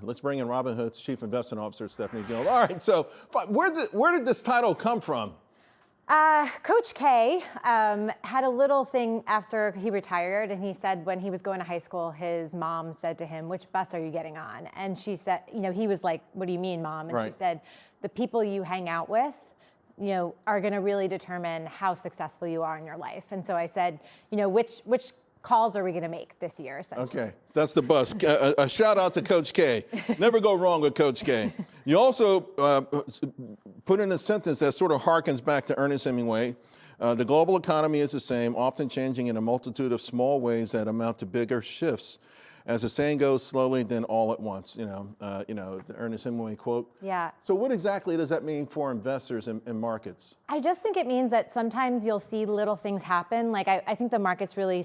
Let's bring in Robinhood's Chief Investment Officer, Stephanie Guild. All right, so where did this title come from? Coach K had a little thing after he retired, and he said when he was going to high school, his mom said to him, "Which bus are you getting on?" And she said, he was like, "What do you mean, Mom?" And Right. She said, "The people you hang out with, are going to really determine how successful you are in your life." And so I said, which calls are we going to make this year? Okay, that's the bus. A shout out to Coach K. Never go wrong with Coach K. You also put in a sentence that sort of harkens back to Ernest Hemingway. The global economy is the same, often changing in a multitude of small ways that amount to bigger shifts. As the saying goes, slowly, then all at once. The Ernest Hemingway quote. Yeah. So what exactly does that mean for investors in markets? I just think it means that sometimes you'll see little things happen. Like I think the markets really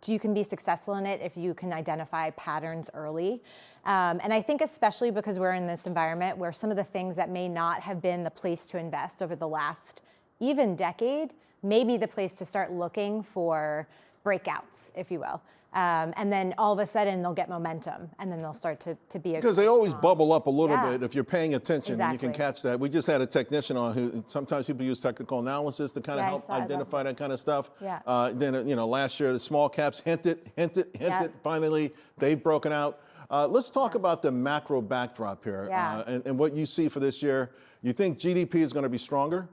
you can be successful in it if you can identify patterns early. And I think especially because we're in this environment where some of the things that may not have been the place to invest over the last even decade may be the place to start looking for breakouts, if you will. And then all of a sudden they'll get momentum, and then they'll start to be because they always bubble up a little Yeah. bit if you're paying attention. Exactly. And you can catch that. We just had a technician on who sometimes people use technical analysis to kind of Yeah, I help saw that. identify that kind of stuff. Yeah. Then last year the small caps hinted. Yeah. Finally, they've broken out. Let's talk about the macro backdrop here. Yeah. And what you see for this year. You think GDP is going to be stronger?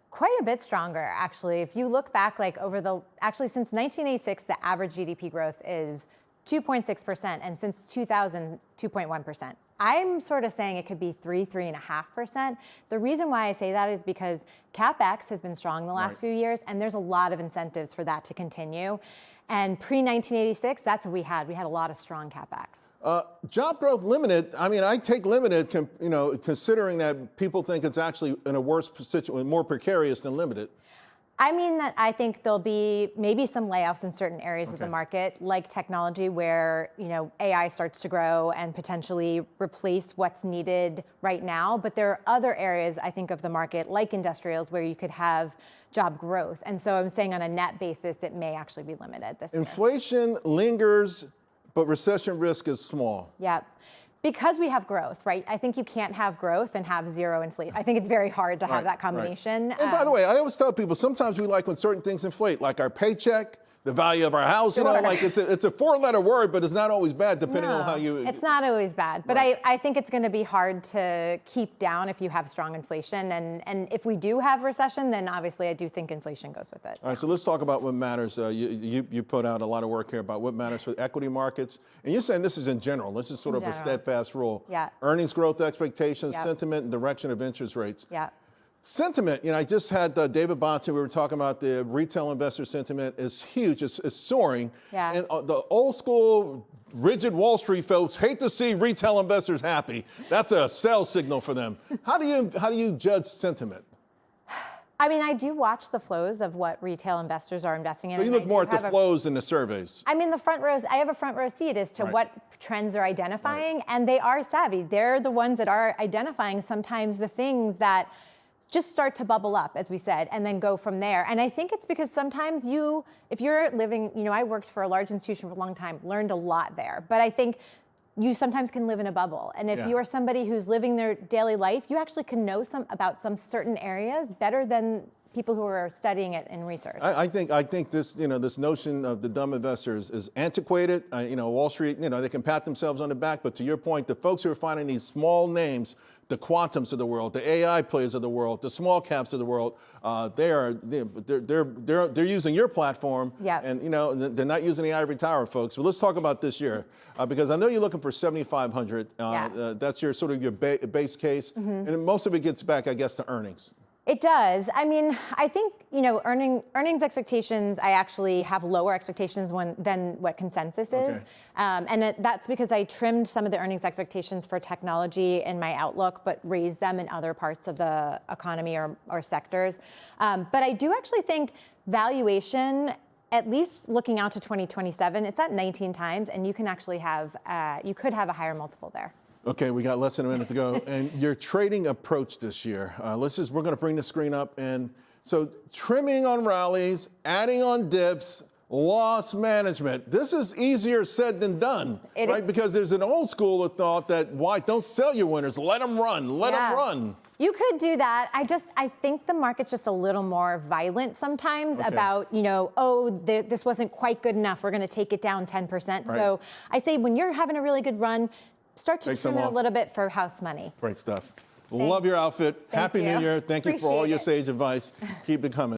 Quite a bit stronger, actually. If you look back, since 1986, the average GDP growth is 2.6%, and since 2000, 2.1%. I'm sort of saying it could be 3.5%. The reason why I say that is because CapEx has been strong the last few years, and there's a lot of incentives for that to continue. And pre-1986, that's what we had. We had a lot of strong CapEx. Job growth limited. I mean, I take limited, considering that people think it's actually in a worse situation, more precarious than limited. I mean that I think there'll be maybe some layoffs in certain areas of the market, like technology, where AI starts to grow and potentially replace what's needed right now. But there are other areas, I think, of the market, like industrials, where you could have job growth. And so I'm saying on a net basis, it may actually be limited this year. Inflation lingers, but recession risk is small. Yeah. Because we have growth, right? I think you can't have growth and have zero inflation. I think it's very hard to have that combination. Right. And by the way, I always tell people, sometimes we like when certain things inflate, like our paycheck, the value of our house. Sure. It's a four-letter word, but it's not always bad depending on how you. It's not always bad, but I think it's going to be hard to keep down if you have strong inflation, and if we do have recession, then obviously I do think inflation goes with it. All right, so let's talk about what matters. You put out a lot of work here about what matters for equity markets, and you're saying this is in general. This is sort of a steadfast rule. Yeah. Earnings growth expectations, sentiment, and direction of interest rates. Yeah. Sentiment, I just had David Bonson, we were talking about the retail investor sentiment is huge, it's soaring. Yeah. And the old school, rigid Wall Street folks hate to see retail investors happy. That's a sell signal for them. How do you judge sentiment? I mean, I do watch the flows of what retail investors are investing in. So you look more at the flows than the surveys. I mean, I have a front row seat as to what trends they're identifying, and they are savvy. They're the ones that are identifying sometimes the things that just start to bubble up, as we said, and then go from there. And I think it's because sometimes if you're living, I worked for a large institution for a long time, learned a lot there. But I think you sometimes can live in a bubble. And if you are somebody who's living their daily life, you actually can know about some certain areas better than people who are studying it in research. I think this, this notion of the dumb investors is antiquated. Wall Street, they can pat themselves on the back, but to your point, the folks who are finding these small names, the quantums of the world, the AI players of the world, the small caps of the world, they're using your platform, and they're not using the ivory tower, folks. So let's talk about this year, because I know you're looking for 7,500. That's your sort of your base case, and most of it gets back, I guess, to earnings. It does. I mean, I think, earnings expectations, I actually have lower expectations than what consensus is. And that's because I trimmed some of the earnings expectations for technology in my outlook, but raised them in other parts of the economy or sectors. But I do actually think valuation, at least looking out to 2027, it's at 19 times, and you can actually you could have a higher multiple there. Okay, we got less than a minute to go. And your trading approach this year, we're going to bring the screen up. And so trimming on rallies, adding on dips, Loss management. This is easier said than done, It right? is. Because there's an old school of thought that why don't sell your winners, let them run, let them run. You could do that. I think the market's just a little more violent sometimes about, this wasn't quite good enough. We're going to take it down 10%. Right. So I say when you're having a really good run, start to Take some trim it a off. little bit for house money. Great stuff. Love your outfit. Happy New you. Year. Thank you for all Appreciate your it. sage advice. Keep it coming.